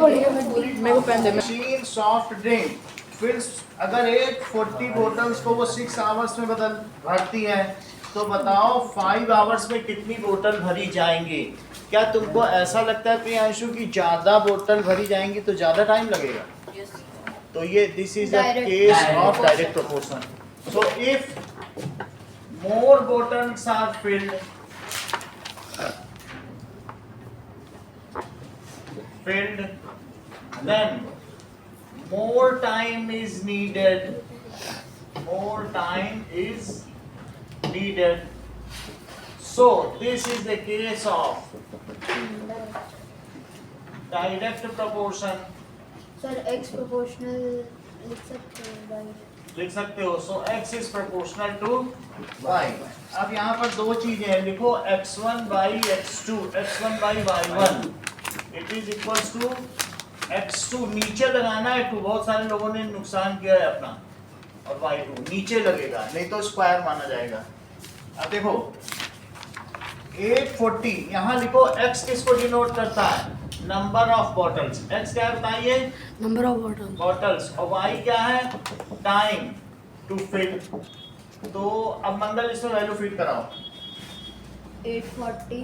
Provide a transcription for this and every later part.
मेरे को पेन दे। Machine soft drink फिर अगर 840 बोतल्स को वो 6 आवर्स में बदल भरती है, तो बताओ 5 आवर्स में कितनी बोतल भरी जाएंगी? क्या तुमको ऐसा लगता है प्रियांशु की ज्यादा बोतल भरी जाएंगी तो ज्यादा टाइम लगेगा? तो ये this is a case of direct proportion. So if more bottles are filled then more time is needed. More time is needed. So this is the case of direct proportion. Sir x proportional लिख सकते हैं भाई? लिख सकते हो. So x is proportional to y. अब यहाँ पर दो चीजें हैं, लिखो x1 by x2, x1 by y1. It is equals to x2. नीचे लगाना है 2. बहुत सारे लोगों ने नुकसान किया है अपना. और y2 नीचे लगेगा, नहीं तो स्क्वायर माना जाएगा. अब देखो 840 यहाँ लिखो. x किसको डिनोट करता है? Number of bottles. x क्या है बताइए? Number of bottles. और y क्या है? Time to fill. तो अब मंगल इसमें वैल्यू फिट कराओ. 840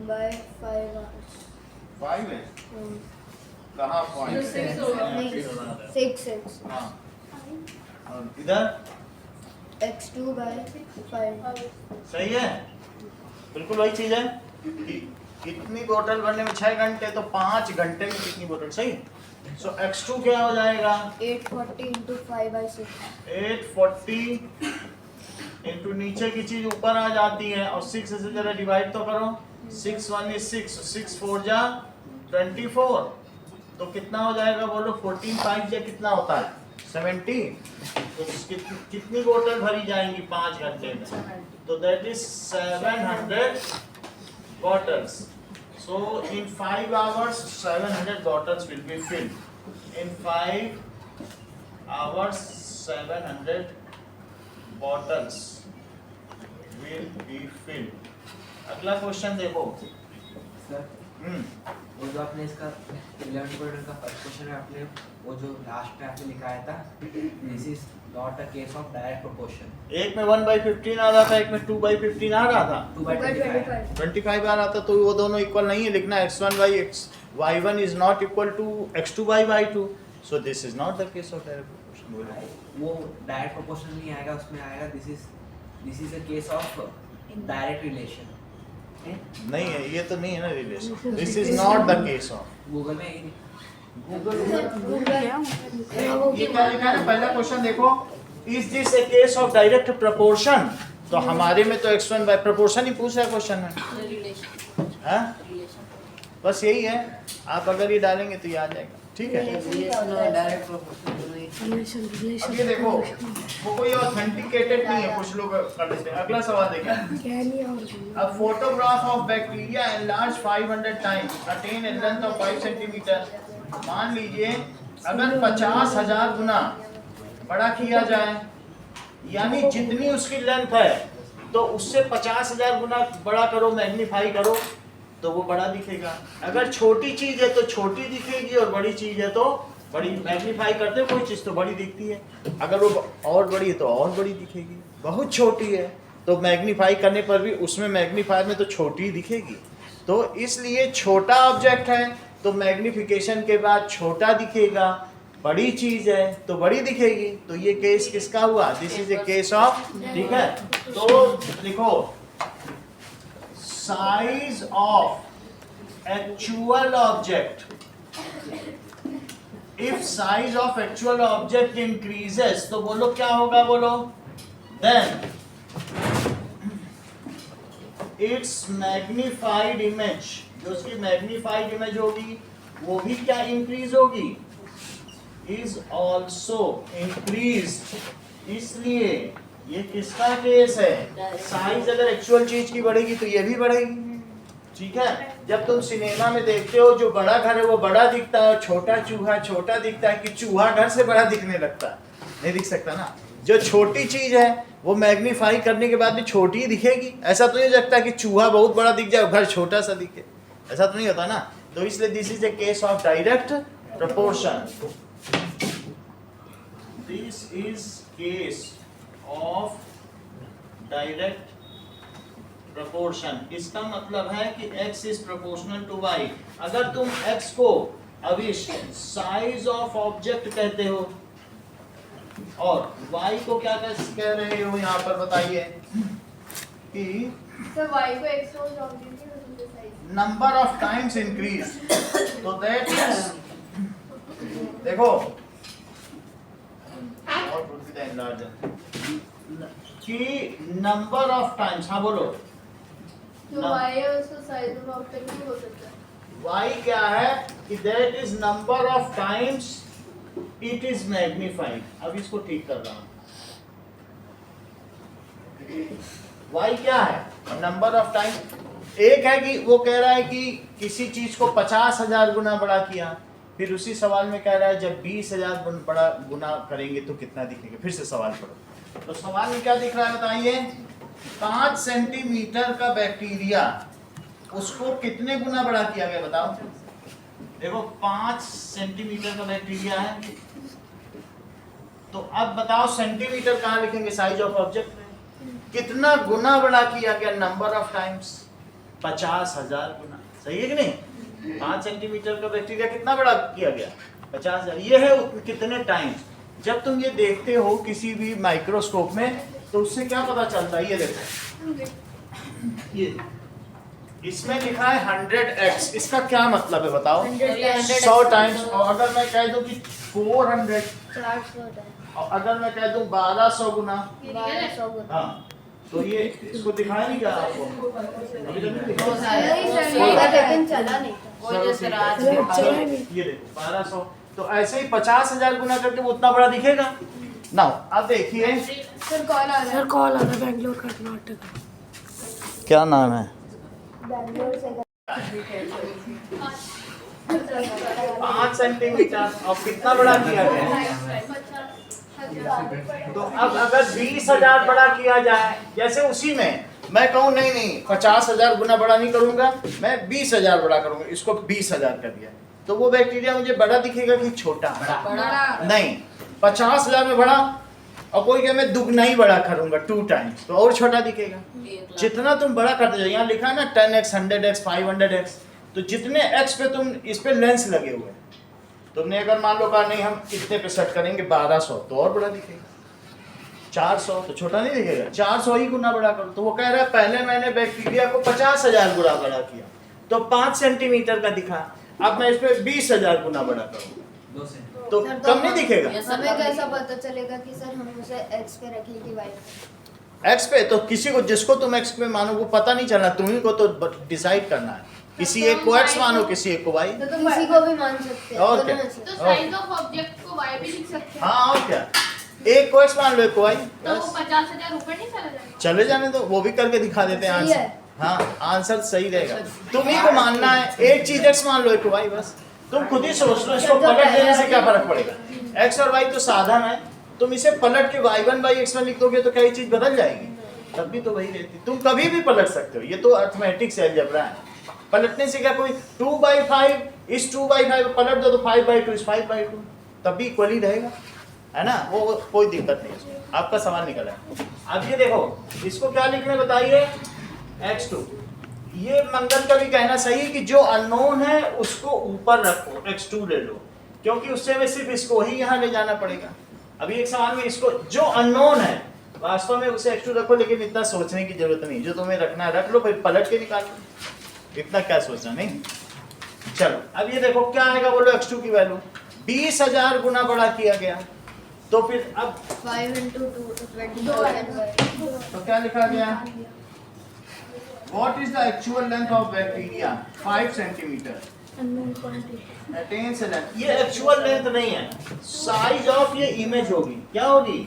by 5 hours. 5 है कहाँ? पॉइंट 6. हाँ. और इधर x2 by 5. सही है, बिल्कुल वही चीज है कि कितनी बोतल भरने में 6 घंटे, तो 5 घंटे में कितनी बोतल. सही. सो x2 क्या हो जाएगा? 840 into 5 by 6. 840 इंटू नीचे की चीज ऊपर आ जाती है, और 6 से जरा डिवाइड तो करो. 6 1 is 6, 6 4 जा 24. तो कितना हो जाएगा बोलो? 14 5 या कितना होता है? 70. तो कितनी बोतल भरी जाएंगी 5 घंटे में? तो that is 700 bottles. So in 5 hours 700 bottles will be filled. In 5 hours 700 bottles will be filled. अगला क्वेश्चन देखो. सर वो जो आपने इसका 11th क्वार्टर का फर्स्ट क्वेश्चन है, आपने वो जो लास्ट में आपने लिखाया था, this is not a case of direct proportion. एक में 1/15 आ रहा था, एक में 2/15 आ रहा था. 2/25. 25 आ रहा था. तो वो दोनों इक्वल नहीं है. लिखना x1 by x y1 is not equal to x2 by y2. So this is not the case of direct proportion. वो डायरेक्ट प्रोपोर्शन नहीं आएगा, उसमें आएगा this is a case of direct relation. नहीं है, ये तो नहीं है ना relation. This is not the case of. Google में ये क्या लिखा है ना? पहला क्वेश्चन देखो. Is this A case of direct proportion? तो हमारे में तो x1 by प्रोपोर्शन ही पूछ रहा है क्वेश्चन में. हाँ? बस यही है. आप अगर ये डालेंगे तो ये आ जाएगा. ठीक है. अब ये देखो, वो कोई ऑथेंटिकेटेड नहीं है, कुछ लोग कर देते हैं. अगला सवाल देखिए. A photograph of bacteria enlarged 500 times attain a length of 5 centimeter. मान लीजिए अगर 50,000 गुना बड़ा किया जाए, यानी जितनी उसकी लेंथ है तो उससे 50,000 गुना बड़ा करो, मैग्नीफाई करो, तो वो बड़ा दिखेगा. अगर छोटी चीज है तो छोटी दिखेगी, और बड़ी चीज है तो बड़ी. मैग्नीफाई करते हो कोई चीज तो बड़ी दिखती है. अगर वो और बड़ी है तो और बड़ी दिखेगी. बहुत छोटी है तो मैग्नीफाई करने पर भी उसमें मैग्नीफायर में तो छोटी दिखेगी. तो इसलिए छोटा ऑब्जेक्ट है तो मैग्निफिकेशन के बाद छोटा दिखेगा. बड़ी चीज है तो बड़ी दिखेगी. तो ये केस किसका हुआ? This is a case of. ठीक है. तो लिखो size of actual object. If size of actual object increases, तो बोलो क्या होगा? बोलो देन इट्स मैग्निफाइड इमेज. जो उसकी मैग्निफाइड इमेज होगी वो भी क्या इंक्रीज होगी? Is also increase. इसलिए ये किसका केस है? साइज अगर एक्चुअल चीज की बढ़ेगी तो ये भी बढ़ेगी. ठीक है. जब तुम सिनेमा में देखते हो जो बड़ा घर है वो बड़ा दिखता है, छोटा चूहा छोटा दिखता है, कि चूहा घर से बड़ा दिखने लगता है? नहीं दिख सकता ना. जो छोटी चीज है वो मैग्नीफाई करने के बाद भी छोटी ही दिखेगी. ऐसा तो नहीं लगता कि चूहा बहुत बड़ा दिख जाए घर छोटा सा दिखे. ऐसा तो नहीं होता ना. तो इसलिए this is a case of direct proportion. This is case of direct proportion. इसका मतलब है कि x is proportional to y. अगर तुम x को अभी साइज ऑफ ऑब्जेक्ट कहते हो और y को क्या कह रहे हो यहाँ पर बताइए कि सर y को x हो जाओगे नंबर ऑफ टाइम्स इंक्रीज. तो दैट इज देखो और कि नंबर ऑफ टाइम्स. हाँ बोलो. जो y है उसको साइज ऑफ ऑब्जेक्ट भी हो सकता है. y क्या है कि that is number of times it is magnified. अब इसको ठीक कर रहा हूं. y क्या है नंबर ऑफ टाइम. एक है कि वो कह रहा है कि किसी चीज को 50,000 गुना बड़ा किया. फिर उसी सवाल में कह रहा है जब 20,000 बड़ा गुना करेंगे तो कितना दिखेगा. फिर से सवाल पढ़ो. तो सवाल में क्या दिख रहा है बताइए. 5 सेंटीमीटर का बैक्टीरिया उसको कितने गुना बड़ा किया गया बताओ. देखो 5 सेंटीमीटर का बैक्टीरिया है. तो अब बताओ सेंटीमीटर कहाँ लिखेंगे. साइज ऑफ ऑब्जेक्ट में कितना गुना बड़ा किया गया. नंबर ऑफ टाइम्स 50,000 गुना. सही है कि नहीं. 5 सेंटीमीटर का बैक्टीरिया कितना बड़ा किया गया 50,000. ये है कितने टाइम्स. जब तुम ये देखते हो किसी भी माइक्रोस्कोप में तो उससे क्या पता चलता है. ये देखो ये इसमें लिखा है 100x. इसका क्या मतलब है बताओ. 100 टाइम्स. और अगर मैं कह दूं कि 400 और अगर मैं कह दूं 1200 गुना. 1200 गुना. हाँ तो ये इसको दिखाया नहीं क्या आपको. अभी तक नहीं दिखा. लेकिन चला नहीं था. ये देखो 1200. तो ऐसे ही 50,000 गुना करके वो उतना बड़ा दिखेगा ना. अब देखिए सर कॉल आ रहा है. सर कॉल आ रहा है बेंगलोर कर्नाटक. क्या नाम है. बैंगलोर से 5 सेंटीमीटर. और कितना बड़ा किया गया. तो अब अगर 20,000 बड़ा किया जाए जैसे उसी में मैं कहूँ नहीं 50,000 गुना बड़ा नहीं करूंगा मैं 20,000 बड़ा करूंगा. इसको 20,000 कर दिया तो वो बैक्टीरिया मुझे बड़ा दिखेगा कि छोटा. बड़ा. नहीं 50,000 में बड़ा. और कोई कहे मैं दुगना ही बड़ा करूंगा 2 टाइम्स तो और छोटा दिखेगा. जितना तुम बड़ा करते जाओ. यहाँ लिखा है ना 10x 100x 500x. तो जितने x पे तुम इस पे लेंस लगे हुए हैं. तुमने अगर मान लो कहा नहीं हम कितने पे सेट करेंगे 1200 तो और बड़ा दिखेगा. 400 तो छोटा नहीं दिखेगा. 400 ही गुना बड़ा करो. तो वो कह रहा है पहले मैंने बैक्टीरिया को 50,000 गुना बड़ा किया तो 5 सेंटीमीटर का दिखा. अब मैं इस पे 20,000 गुना बड़ा करूँ तो कम नहीं दिखेगा. हमें कैसा पता चलेगा कि सर हम उसे x पे रखें कि y पे. x पे तो किसी को जिसको तुम x पे मानो वो पता नहीं चलना. तुम्ही को तो डिसाइड करना है. किसी एक को x मानो किसी एक को y. तो तुम किसी को भी मान सकते हो. और क्या. तो साइज ऑफ ऑब्जेक्ट को y भी लिख सकते हैं. हाँ और क्या. एक को x मान लो एक को y. तो वो 50,000 ऊपर नहीं चला जाएगा. चले जाने दो. वो भी करके दिखा देते हैं सही आंसर. है. हाँ आंसर सही रहेगा. तुम्ही को मानना है. एक चीज x मान लो एक को y. बस तुम खुद ही सोच लो इसको पलट देने से क्या फर्क पड़ेगा. x और y तो साधन है. तुम इसे पलट के y1 by x1 लिख दोगे तो क्या ये चीज बदल जाएगी. तब भी तो वही रहती. तुम कभी भी पलट सकते हो. ये तो अर्थमेटिक्स अलजेब्रा है. पलटने से क्या कोई 2/5 इस 2/5 पलट दो तो 5/2 इस 5/2 तब भी इक्वली रहेगा है ना. वो कोई दिक्कत नहीं है. आपका सवाल निकला है. अब ये देखो इसको क्या लिखने बताइए x2. ये मंगल का भी कहना सही है कि जो अननोन है उसको ऊपर रखो x2 ले लो क्योंकि उससे में सिर्फ इसको ही यहाँ ले जाना पड़ेगा. अभी एक सवाल में इसको जो अननोन है वास्तव में उसे x2 रखो लेकिन इतना सोचने की जरूरत नहीं. जो तुम्हें रखना है रख लो फिर पलट के निकाल लो. इतना क्या सोचना नहीं. चलो अब ये देखो क्या आएगा बोलो. x2 की वैल्यू 20,000 गुना बड़ा किया गया तो फिर अब 5 into 2 20,000. तो क्या लिखा गया. What is the actual length of bacteria? 5 centimeter. Attains a length. ये actual length नहीं है. Size of ये image होगी. क्या होगी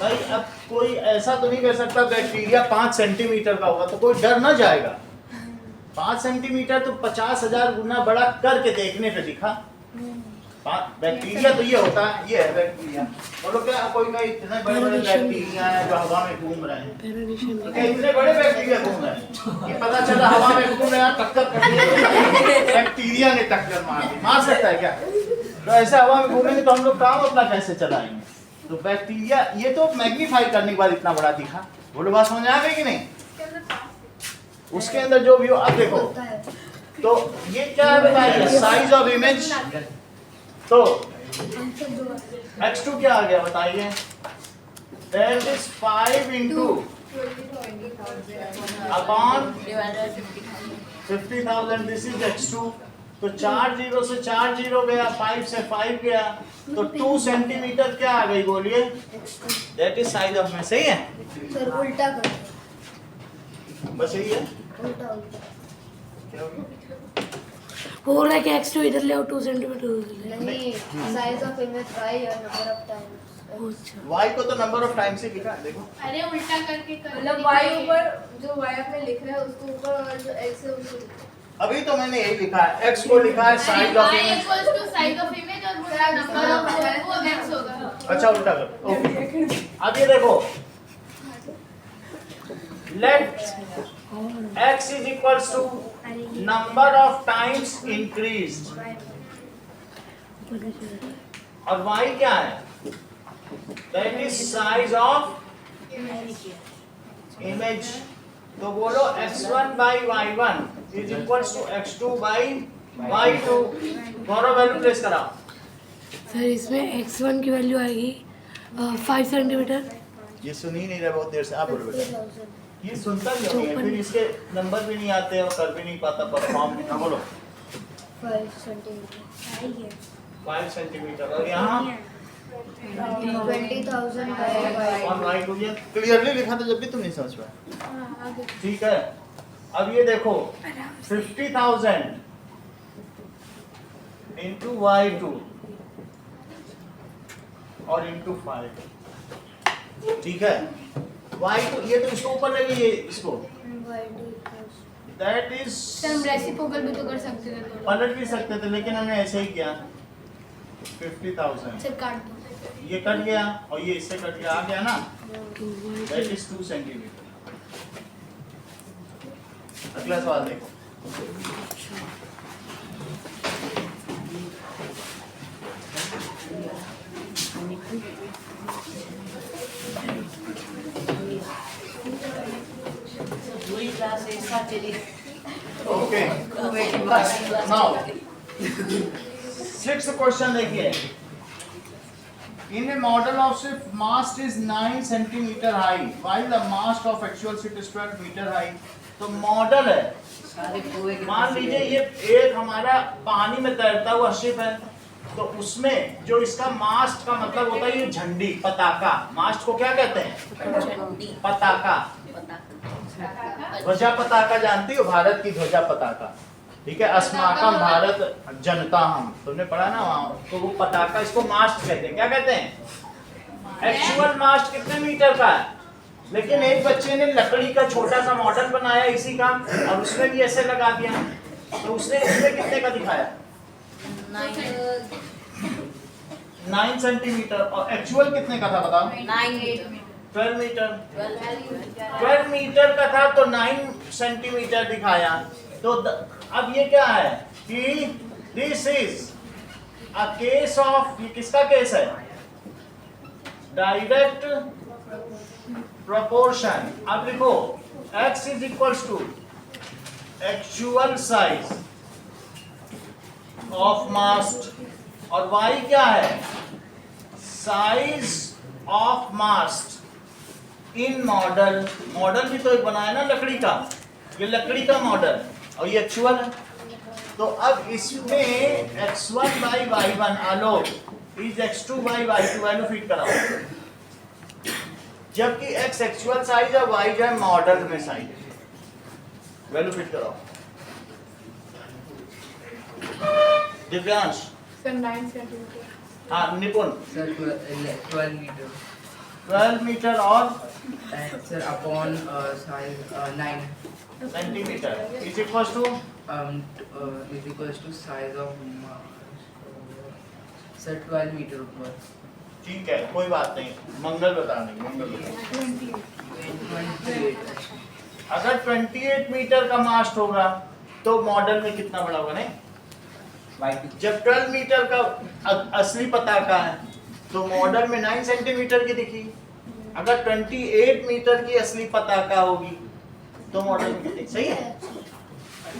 भाई. अब कोई ऐसा तो नहीं कह सकता बैक्टीरिया 5 सेंटीमीटर का होगा तो कोई डर ना जाएगा. 5 सेंटीमीटर तो 50,000 गुना बड़ा करके देखने पे दिखा. बैक्टीरिया तो ये होता है, ये है बैक्टीरिया। बोलो क्या कोई का इतने बड़े बड़े बैक्टीरिया हैं जो हवा में घूम रहे हैं, क्या इतने बड़े बैक्टीरिया घूम रहे हैं? ये पता चला हवा में घूम रहे हैं, टक्कर बैक्टीरिया ने टक्कर मार दी, मार सकता है क्या? तो ऐसे हवा में घूमेंगे तो हम लोग काम अपना कैसे चलाएंगे? तो बैक्टीरिया ये तो मैग्नीफाई करने के बाद इतना बड़ा दिखा। बोलो बात समझ आ गई कि नहीं? उसके अंदर जो भी हो, अब देखो तो ये क्या है बताइए, साइज ऑफ इमेज। तो x2 क्या आ गया बताइए? That is 5 into upon 50,000, this is x2। तो 4 0 से 4 0 गया, 5 से 5 गया, तो 2 सेंटीमीटर क्या आ गई बोलिए? That is size of में, सही है? सर उल्टा कर, बस यही है। उल्टा उल्टा क्या हो गया? बोल रहा है कि x2 इधर ले आओ 2 सेंटीमीटर उधर ले नहीं, साइज ऑफ इमेज y और नंबर ऑफ टाइम्स। आओ। अच्छा y को तो नंबर ऑफ टाइम से लिखा है, देखो। अरे उल्टा करके कर, मतलब y ऊपर जो y आपने लिख रहा है उसको ऊपर और जो x है उसको अभी तो मैंने यही लिखा है, x को लिखा है size of y image. equals to size of image और वो नंबर ऑफ वो x होगा। अच्छा उल्टा करो, ओके। अब ये देखो, let x is equals to number of times increased और y क्या है? That is size of image। तो बोलो x1 by y1 is equals to x2 by y2। Gaurav value place कराओ। सर इसमें x1 की वैल्यू आएगी 5 सेंटीमीटर। ये सुन ही नहीं रहा बहुत देर से, आप बोलो बेटा। 50,000 ये सुनता क्यों नहीं है? फिर इसके नंबर भी नहीं आते और कर भी नहीं पाता, परफॉर्म भी ना। बोलो 5 सेंटीमीटर 5 सेंटीमीटर और यहाँ 20,000 by और राइट हो गया। क्लियरली लिखा था जब भी तुम नहीं समझ पाए, ठीक है? अब ये देखो 50,000 इंटू y2 और इंटू 5, ठीक है? y2 ये तो इसको ऊपर ले गई, इसको दैट इज सर हम रेसिप्रोकल भी तो कर सकते थे तो पलट भी सकते थे, लेकिन हमने ऐसे ही किया। 50,000 सर काट दो। ये कट गया और ये इससे कट गया, आ गया ना? That is 2 centimetre. अगला सवाल देखो। ओके नाउ 6th क्वेश्चन देखिए। In a model of ship, mast is 9 centimeter high, while the mast of actual ship is 12 meter high। तो मॉडल है, मान लीजिए ये एक हमारा पानी में तैरता हुआ शिप है, तो उसमें जो इसका मास्ट का मतलब होता है ये झंडी, पताका। मास्ट को क्या कहते हैं? पताका। ध्वजा पताका जानती हो? भारत की ध्वजा पताका, ठीक है? अस्माकम भारत जनता हम, तुमने पढ़ा ना वहाँ। तो वो पताका, इसको मास्ट कहते हैं। क्या कहते हैं? एक्चुअल मास्ट कितने मीटर का है? लेकिन एक बच्चे ने लकड़ी का छोटा सा मॉडल बनाया इसी का और उसमें भी ऐसे लगा दिया, तो उसने इसमें कितने का दिखाया? 9 सेंटीमीटर। और एक्चुअल कितने का था बताओ? 12 मीटर। 12 मीटर का था तो 9 सेंटीमीटर दिखाया। तो अब ये क्या है कि this is a case of, ये किसका केस है? Direct proportion. अब लिखो x is equals to actual size of mast और y क्या है? Size of mast in model. Model भी तो एक बनाया ना लकड़ी का, ये लकड़ी का मॉडल और ये एक्चुअल है। तो अब इसमें x1 by y1 Alok is x2 by y2 value fit कराओ, जबकि x एक्चुअल साइज है, y जो है मॉडल में साइज। वैल्यू फिट कराओ। दिव्यांश। Sir 9 centimetre. हाँ निपुण। सर 12 मीटर 12 मीटर और sir upon size 9 centimetre is equals to is equals to size of sir 12 metre ऊपर। ठीक है, कोई बात नहीं, मंगल बता देंगे, मंगल बता। 28। अगर 28 मीटर का मास्ट होगा तो मॉडल में कितना बड़ा होगा? नहीं, जब 12 मीटर का असली पताका है तो मॉडल में 9 सेंटीमीटर की दिखी। अगर 28 मीटर की असली पताका होगी तो मॉडल में कितनी? सही है,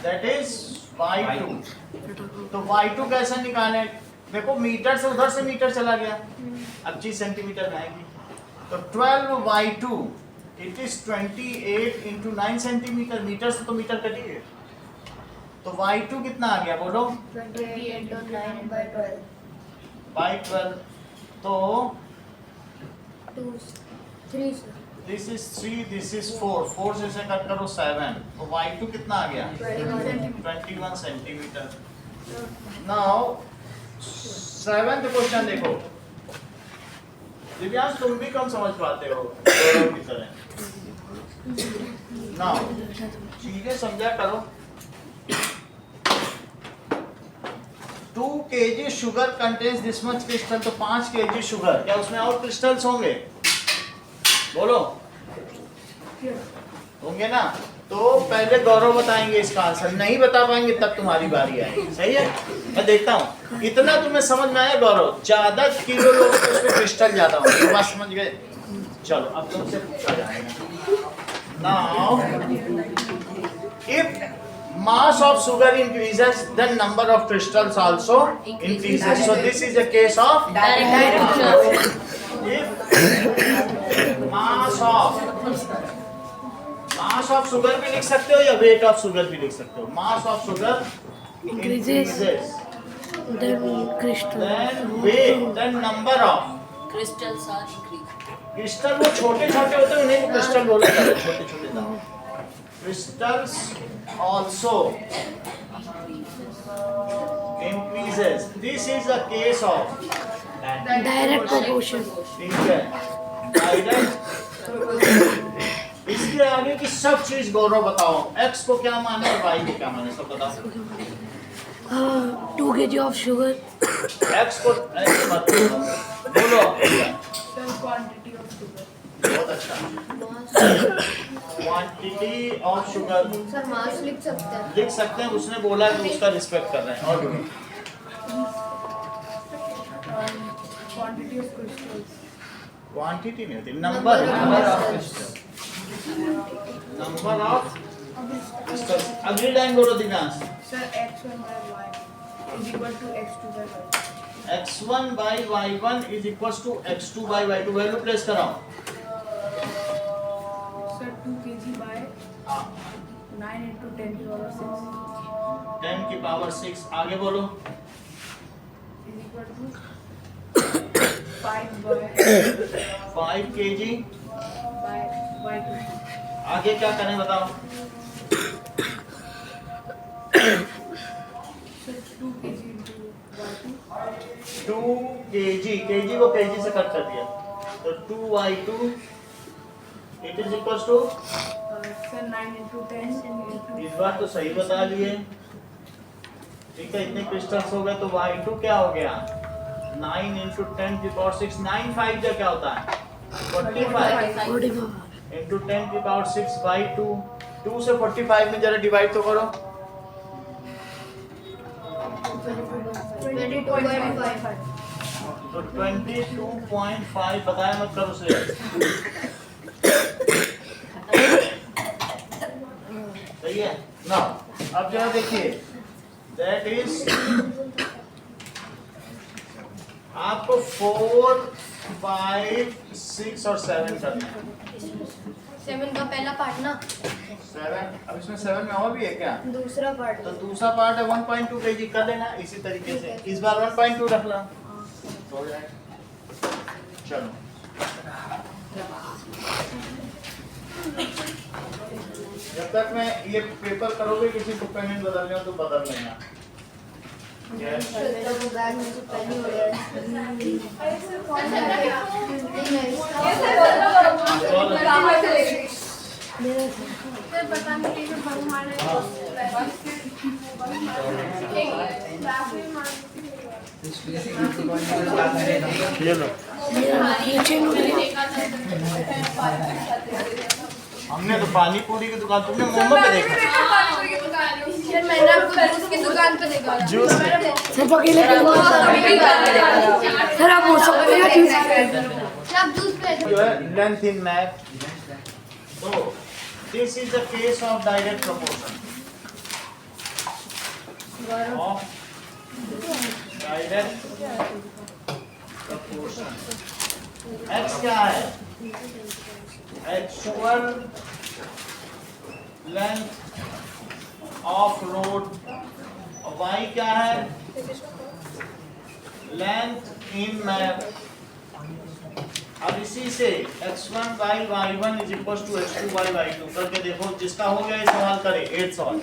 दैट इज y2। तो y2 कैसे निकालें? देखो मीटर से उधर से मीटर चला गया, अब 25 सेंटीमीटर में आएगी। तो 12y2 it is 28 into 9 centimetre. Metre से तो मीटर कटिए, तो y2 कितना आ गया बोलो? 28 into 9/12 बाई 12। तो 2 3 sir this is 3, this is 4, 4 से कट करो 7, तो y2 कितना आ गया? 21 सेंटीमीटर। नाउ 7th क्वेश्चन देखो। दिव्यांश तुम भी कम समझ पाते हो गौरव की तरह। नाउ चीजें समझा करो। 2 kg sugar contains this much crystal, तो 5 kg शुगर, क्या उसमें और क्रिस्टल्स होंगे? बोलो, होंगे ना? तो पहले गौरव बताएंगे इसका आंसर, नहीं बता पाएंगे तब तुम्हारी बारी आएगी। सही है, मैं देखता हूँ इतना तुम्हें समझ में आया गौरव। ज्यादा किलो लोग तो उसमें क्रिस्टल ज्यादा होंगे, बात समझ गए? चलो अब तुमसे पूछा जाएगा। Now if mass of sugar increases then number of crystals also increases, so this is a case of Direct if mass of sugar भी लिख सकते हो या weight of sugar भी लिख सकते हो। mass of sugar increases then crystal, then weight then number of crystals are increased. Crystal, वो छोटे छोटे होते हैं उन्हें क्रिस्टल बोला जाता है, छोटे छोटे दाने। crystals also increases, this is a case of direct proportion. ठीक है, डायरेक्ट। इसके आगे की सब चीज गौरव बताओ, x को क्या माने और y को क्या माने, सब बताओ। 2 kg of sugar, x को x मत बोलो। Quantity of sugar. बहुत अच्छा, क्वांटिटी ऑफ शुगर सर मास लिख सकते हैं। लिख सकते हैं, उसने बोला कि उसका रिस्पेक्ट कर रहे हैं। और क्वांटिटी ऑफ क्रिस्टल्स। क्वांटिटी नहीं होती, नंबर ऑफ क्रिस्टल्स। अगली लाइन बोलो Divyansh. Sir x1 by y is equal to x2 by y। x1 by y1 is equals to x2 by y2, value place कराओ। Sir 2 kg by 9 into 10 to the power 6 10 की power 6, आगे बोलो। is equal to 5 by 5 kg by y2। आगे क्या करें बताओ। Sir 2 kg into y2 2 kg, kg को kg से कट कर दिया, तो 2y2 it is equals to, sir 9 into 10 into इस बार तो सही बता लिए। ठीक है, इतने क्रिस्टल्स हो गए, तो y2 क्या हो गया? 9 into 10 की पावर 6, 9 5 जो क्या होता है? 45 45, into 10 की पावर 6 by 2, 2 से 45 में जरा डिवाइड तो करो। 22.5 तो 22.5 बताया मत करो उसे। सही है ना? अब जरा देखिए, दैट इज आपको 4, 5, 6 और 7 करना है। 7 का पहला पार्ट ना, 7, अब इसमें 7 में और भी है क्या? दूसरा पार्ट तो दूसरा पार्ट है 1.2 kg कर लेना इसी तरीके से, इस बार 1.2 रखना हो जाएगा। चलो जब तक मैं ये पेपर करोगे, किसी को पेमेंट बदलने हो तो बदल लेना। Yes. मेरा वो बैग में से पहले हो गया नहीं सर पता नहीं कैसे हमारे ये लो, नीचे हमने तो पानी पूरी की दुकान, तुमने मोमो पे देखा सर मैंने आपको जूस की दुकान पे देखा था। जूस में? सर तो अकेले सर आप हो सकते हैं जूस आप जूस पे जो है लेंथ इन मैप। तो this is the case of direct proportion of direct proportion. x क्या है? एक्चुअल लेंथ ऑफ रोड, और y क्या है? Length in map. अब इसी से x1 by y1 is equals to x2 by y2 करके देखो, जिसका हो गया ये सवाल करे 8 सवाल।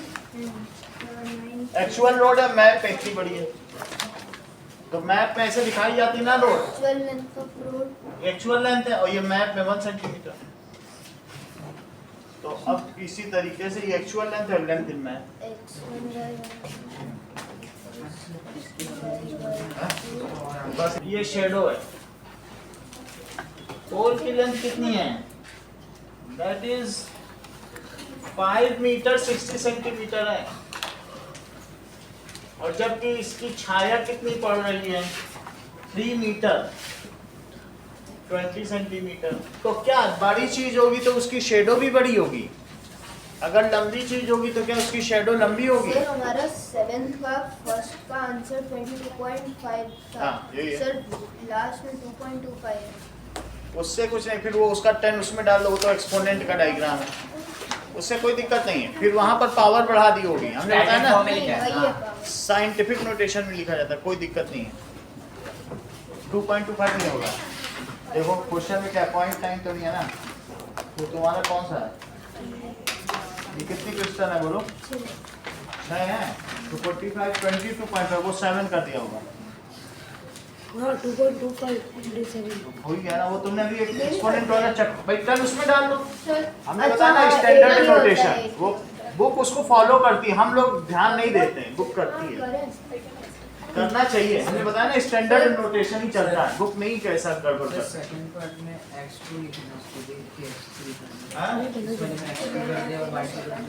एक्चुअल रोड है, मैप इतनी बड़ी है, तो मैप में ऐसे दिखाई जाती ना road, actual length of road, actual length है, और ये मैप में 1 सेंटीमीटर। तो अब इसी तरीके से ये एक्चुअल लेंथ है, लेंथ इन मैप। बस ये शेडो है। पोल की लेंथ कितनी है? दैट इज 5 मीटर 60 सेंटीमीटर है, और जबकि इसकी छाया कितनी पड़ रही है? 3 मीटर 20 सेंटीमीटर। तो क्या बड़ी चीज होगी तो उसकी शेडो भी बड़ी होगी, अगर लंबी चीज होगी तो क्या उसकी शेडो लंबी होगी? सर हमारा 7th का फर्स्ट का आंसर 22.5 था। हाँ, यही है। सर लास्ट में 2.25 है। उससे कुछ नहीं, फिर वो उसका 10 उसमें डाल दो, वो तो एक्सपोनेंट का डायग्राम है, उससे कोई दिक्कत नहीं है। फिर वहां पर पावर बढ़ा दी होगी, हमने बताया ना, वही है पावर। साइंटिफिक नोटेशन में लिखा जाता है, कोई दिक्कत नहीं है। 2.25 नहीं होगा। देखो क्वेश्चन में क्या पॉइंट टाइम तो नहीं है ना, तो तुम्हारा कौन सा है? ये कितनी क्वेश्चन है बोलो? 6 है, तो 45 22.5 वो 7 कर दिया होगा। हाँ 2.25 हो ही गया ना, वो तुमने अभी एक एक्सपोनेंट वाला चक भाई कल उसमें डाल दो। हमने अच्छा, बताया ना हाँ, स्टैंडर्ड एक ही होता नोटेशन, है। वो बुक उसको फॉलो करती है, हम लोग ध्यान नहीं देते हैं, बुक करती है। करना चाहिए, हमने बताया ना स्टैंडर्ड नोटेशन ही चलता है, बुक नहीं कैसा गड़बड़ करता है। सेकंड पार्ट में x2 लिखना, उसको देख के x3 करना। हाँ? इसमें लिखना x2 कर दिया और y2 कर दिया।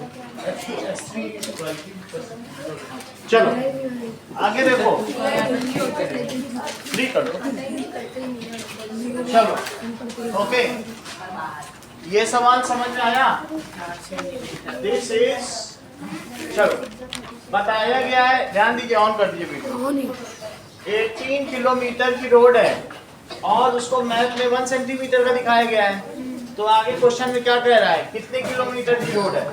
चलो आगे देखो, 3 कर दो। चलो ओके, ये सवाल समझ में आया? दिस इज, चलो बताया गया है, ध्यान दीजिए, ऑन कर दीजिए वीडियो। 18 किलोमीटर की रोड है और उसको मैप में 1 सेंटीमीटर का दिखाया गया है, तो आगे क्वेश्चन में क्या कह रहा है? कितने किलोमीटर की रोड है?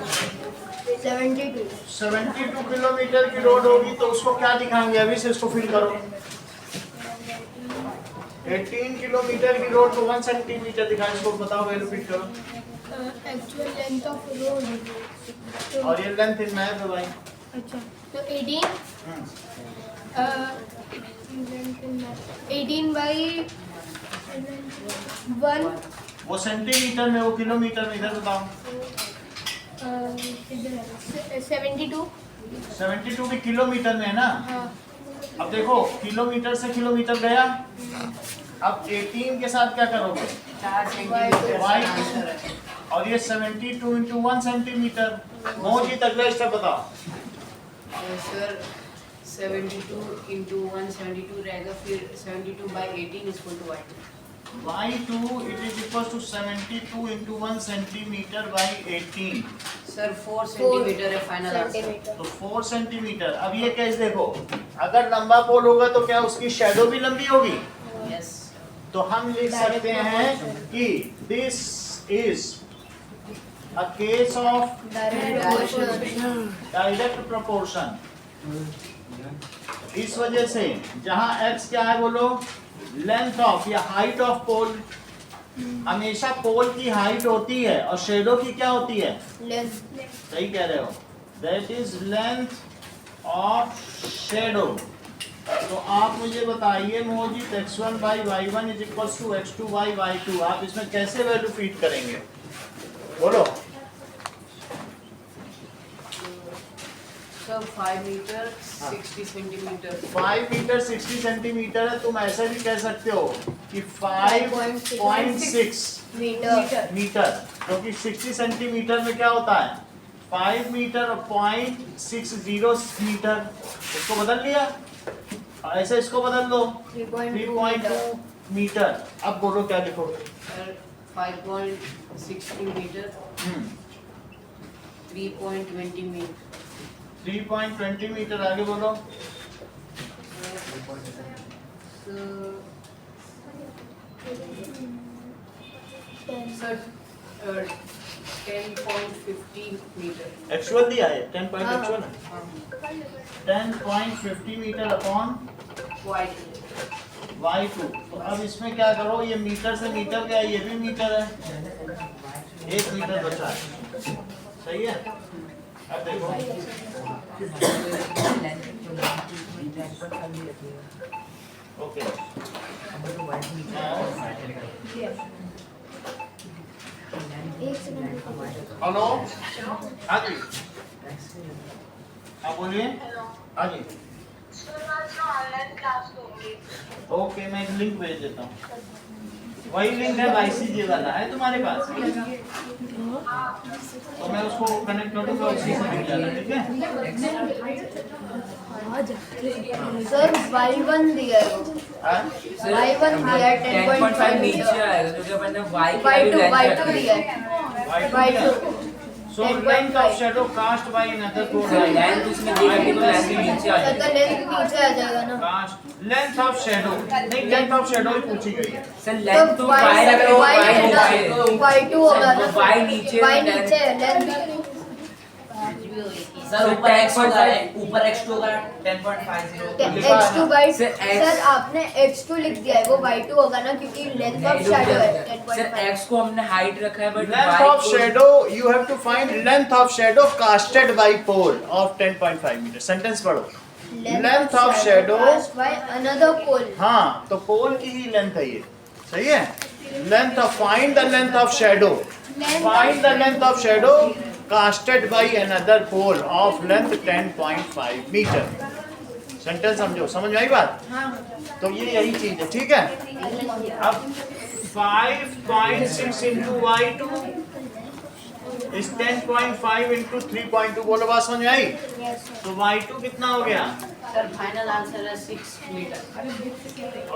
72 किलोमीटर की रोड होगी, तो उसको क्या दिखाएंगे? अभी से इसको फिल करो। 18 किलोमीटर की रोड को 1 सेंटीमीटर दिखाएं, इसको बताओ, वैल्यू फिट करो। एक्चुअल लेंथ ऑफ रोड, और ये लेंथ इन मैप है भाई। अच्छा तो 18 बाई 1 वो सेंटीमीटर में, वो किलोमीटर में, इधर बताओ। 72 भी किलोमीटर में है ना। अब देखो किलोमीटर से किलोमीटर गया, अब 18 के साथ क्या करोगे? 4 सेंटीमीटर वाई, आंसर है। और ये 72 इंटू 1 सेंटीमीटर। मोहजी अगला स्टेप बताओ। सर 72 इंटू 172 रहेगा, फिर 72 by 18 is equal to y2 it is equals to 72 into 1 centimeter by 18। Sir 4 centimetre है फाइनल आंसर। सेंटीमीटर। तो 4 सेंटीमीटर। अब ये केस देखो, अगर लंबा पोल होगा तो क्या उसकी शैडो भी लंबी होगी? यस तो हम लिख सकते हैं कि this is a case of direct proportion. इस वजह से जहां x क्या है बोलो? लेंथ ऑफ या हाइट ऑफ पोल। हमेशा पोल की हाइट होती है और शेडो की क्या होती है? लेंथ। सही कह रहे हो, that is length of shadow. तो आप मुझे बताइए Mohjit, x1 by y1 is equals to x2 by y2, आप इसमें कैसे वैल्यू फीड करेंगे बोलो? Sir sir 5 meter 60 centimeter. 5 metre 60 centimetre है, तुम ऐसा भी कह सकते हो कि 5.6 मीटर, क्योंकि 60 सेंटीमीटर में क्या होता है 5 मीटर और 0.60 मीटर, इसको बदल लिया, ऐसे इसको बदल दो 3.2 मीटर। अब बोलो क्या लिखोगे? Sir 5.60 meter 3.20 meter. 3.20 मीटर, आगे बोलो। Sir 10.50 meter. एक्चुअल दिया है 10 पॉइंट हाँ। एक्चुअल है, 10.50 मीटर अपॉन White. y2। तो अब इसमें क्या करो, ये मीटर से मीटर गया, ये भी मीटर है, 1 मीटर बचा है, सही है। अब देखो ओके, हेलो हाँ जी, हाँ बोलिए, हाँ जी। ओके, मैं एक लिंक भेज देता हूँ, वही लिंक है YCG वाला है तुम्हारे पास, तो मैं उसको कनेक्ट कर दूंगा, उसी से मिल जाएगा, ठीक है। सर y1 दिया है वो, हाँ? y1 दिया है 10.5 नीचे मीटर, आएगा क्योंकि अपन ने y की y2 value y2 दिया है y2 So length of shadow cast by another cone by length उसमें दिया है तो लेंथ नीचे आ सर तो लेंथ नीचे आ जाएगा ना। cast length of shadow, नहीं length of shadow ही पूछी गई है। सर लेंथ तो y रखो y नीचे y2 होगा ना, y नीचे y नीचे है लेंथ। सर ऊपर x होगा, ऊपर x2 होगा 10.50। x2 by sir, x- sir आपने x2 लिख दिया है, वो y2 होगा ना क्योंकि लेंथ ऑफ शैडो है सर 10.5। x को हमने हाइट रखा है but Length of shadow, you have to find length of shadow casted by pole of 10.5 meter. Sentence पढ़ो। Length of shadow cast by another pole। हाँ, तो पोल की ही लेंथ है ये, सही है। Length of, find the length of shadow, find the length of shadow casted by another pole of length 10.5 meter। Sentence समझो, समझ में आई बात? तो ये यही चीज है, ठीक है। अब 5.6 into y2 is 10.5 into 3.2, बोलो बात समझ में आई? तो y2 कितना हो गया? Sir final answer है 6 meter.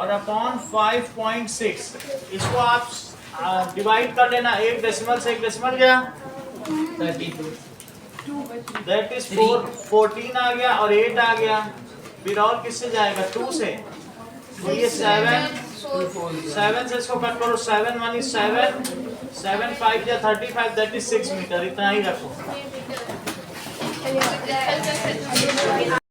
और अपॉन 5.6, इसको आप डिवाइड कर लेना, एक डेसिमल से एक डेसिमल गया, 32। दैट इज 14 आ गया और 8 आ गया, फिर और किससे जाएगा 2 से, तो ये 7 से इसको कट करो, 7 1 is 7, 7 5 या 35, दैट इज 6 मीटर, इतना ही रखो।